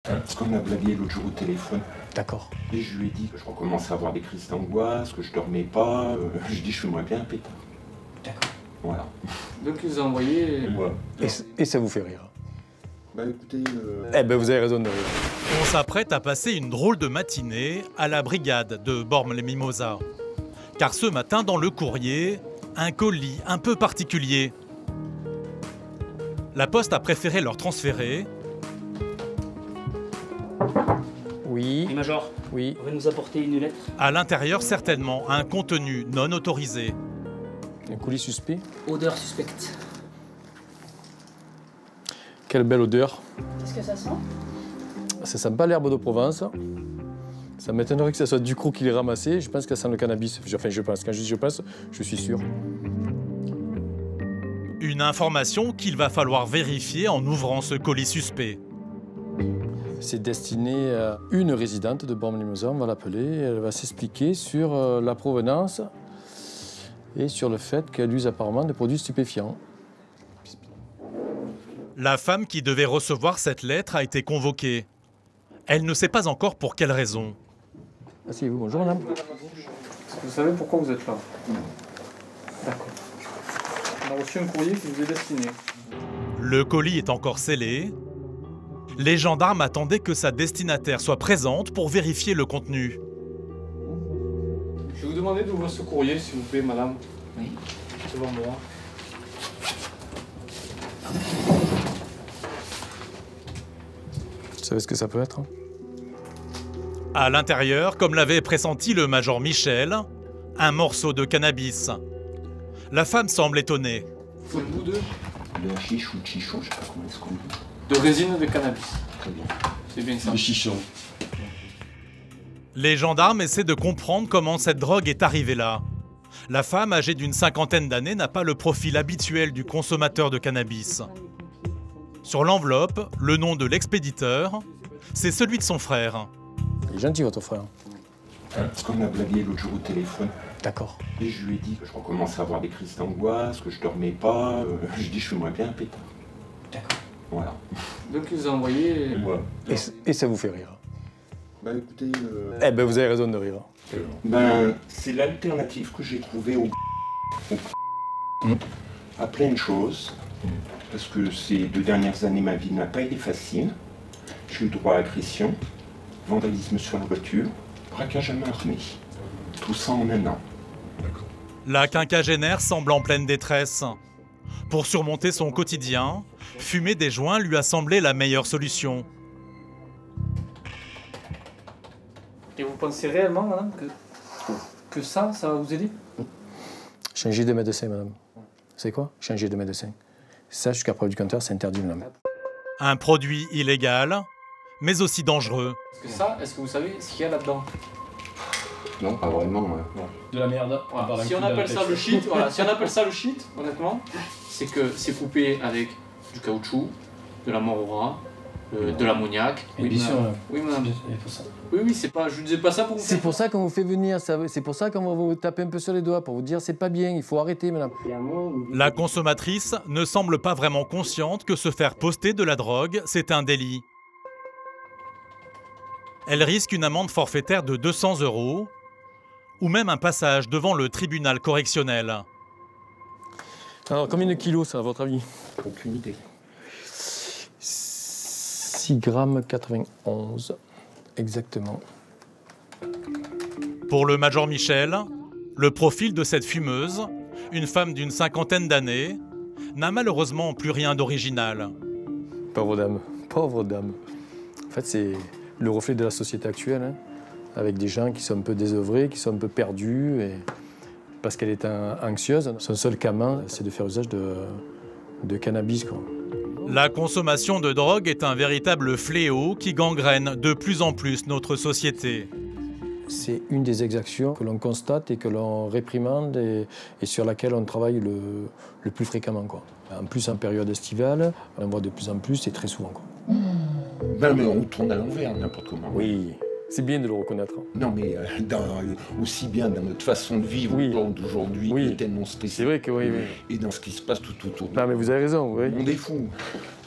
Parce qu'on a blagué l'autre jour au téléphone. D'accord. Et je lui ai dit que je recommençais à avoir des crises d'angoisse, que je dormais pas. Je dis je fumerais bien un pétard. D'accord. Voilà. Donc ils vous ont envoyé... Ouais. Et ça vous fait rire? Bah écoutez... Eh ben vous avez raison de rire. On s'apprête à passer une drôle de matinée à la brigade de Bormes-les-Mimosas. Car ce matin, dans le courrier, un colis un peu particulier. La Poste a préféré leur transférer. Oui. Et Major, Oui. vous pouvez nous apporter une lettre? À l'intérieur, certainement, un contenu non autorisé. Un colis suspect. Odeur suspecte. Quelle belle odeur. Qu'est-ce que ça sent? Ça sent pas l'herbe de Provence. Ça m'étonnerait que ce soit Ducrot qui l'ait ramassé. Je pense que ça sent le cannabis. Enfin, je pense. Quand je dis je pense, je suis sûr. Une information qu'il va falloir vérifier en ouvrant ce colis suspect. C'est destiné à une résidente de Bormes-les-Mimosas, on va l'appeler. Elle va s'expliquer sur la provenance et sur le fait qu'elle use apparemment des produits stupéfiants. La femme qui devait recevoir cette lettre a été convoquée. Elle ne sait pas encore pour quelle raison. Asseyez-vous, bonjour madame. Est-ce que vous savez pourquoi vous êtes là? D'accord. On a reçu un courrier qui vous est destiné. Le colis est encore scellé. Les gendarmes attendaient que sa destinataire soit présente pour vérifier le contenu. Je vais vous demander d'ouvrir ce courrier, s'il vous plaît, madame. Oui. Devant moi. Vous savez ce que ça peut être? À l'intérieur, comme l'avait pressenti le major Michel, un morceau de cannabis. La femme semble étonnée. Faut le bout de Le chiche ou le chichon, je sais pas comment est-ce qu'on dit. résine de cannabis. Très bien. C'est bien ça. Le chichon. Les gendarmes essaient de comprendre comment cette drogue est arrivée là. La femme, âgée d'une cinquantaine d'années, n'a pas le profil habituel du consommateur de cannabis. Sur l'enveloppe, le nom de l'expéditeur, c'est celui de son frère. Il est gentil votre frère. Parce qu'on a blagué l'autre jour au téléphone. D'accord. Et je lui ai dit que je recommençais à avoir des crises d'angoisse, que je dormais pas. Je dis je fumerais bien un pétard. D'accord. Voilà. Donc ils vous ont envoyé... Ouais. Et ça vous fait rire? Bah écoutez... Eh ben vous avez raison de rire. Ben, c'est l'alternative que j'ai trouvée à plein de choses. Parce que ces 2 dernières années, ma vie n'a pas été facile. J'ai eu droit à agression, vandalisme sur la voiture, braquage à main armée. Tout ça en un an. La quinquagénaire semble en pleine détresse. Pour surmonter son quotidien, fumer des joints lui a semblé la meilleure solution. Et vous pensez réellement, madame, que ça va vous aider? Changer de médecin, madame. C'est quoi? Changer de médecin. Ça, jusqu'à preuve du contraire, c'est interdit, madame. Un produit illégal, mais aussi dangereux. Est-ce que vous savez ce qu'il y a là-dedans? Non, pas vraiment. De la merde. Voilà. Si on appelle ça le shit, si on appelle ça le shit, honnêtement, c'est que c'est coupé avec du caoutchouc, de la morora, de l'ammoniac. Oui, bien sûr. Oui, madame. Pour ça. Oui, c'est pas. Je ne disais pas ça pour vous. C'est pour ça qu'on vous fait venir, c'est pour ça qu'on va vous taper un peu sur les doigts, pour vous dire c'est pas bien, il faut arrêter, madame. La consommatrice ne semble pas vraiment consciente que se faire poster de la drogue, c'est un délit. Elle risque une amende forfaitaire de 200 € ou même un passage devant le tribunal correctionnel. Alors, combien de kilos, ça, à votre avis? Aucune idée. 6 grammes 91, exactement. Pour le major Michel, le profil de cette fumeuse, une femme d'une cinquantaine d'années, n'a malheureusement plus rien d'original. Pauvre dame, pauvre dame. En fait, c'est le reflet de la société actuelle, hein, avec des gens qui sont un peu désœuvrés, qui sont un peu perdus, et parce qu'elle est anxieuse. Son seul camin, c'est de faire usage de cannabis, quoi. La consommation de drogue est un véritable fléau qui gangrène de plus en plus notre société. C'est une des exactions que l'on constate et que l'on réprimande et sur laquelle on travaille le plus fréquemment, quoi. En plus, en période estivale, on en voit de plus en plus et très souvent, quoi. Ben, mais on tourne à l'envers, n'importe comment. Oui, C'est bien de le reconnaître. Non, mais aussi bien dans notre façon de vivre Oui. au temps d'aujourd'hui, Oui. qui est tellement stressé. C'est vrai que oui. Et dans ce qui se passe tout autour de Non, mais vous avez raison, oui. Le monde est fou.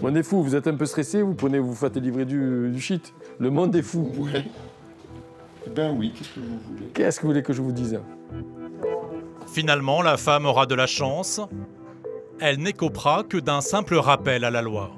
Le monde est fou, vous êtes un peu stressé, vous faites livrer du shit. Le monde est fou. Ouais. Ben oui, qu'est-ce que vous voulez? Qu'est-ce que vous voulez que je vous dise? Finalement, la femme aura de la chance. Elle n'écopera que d'un simple rappel à la loi.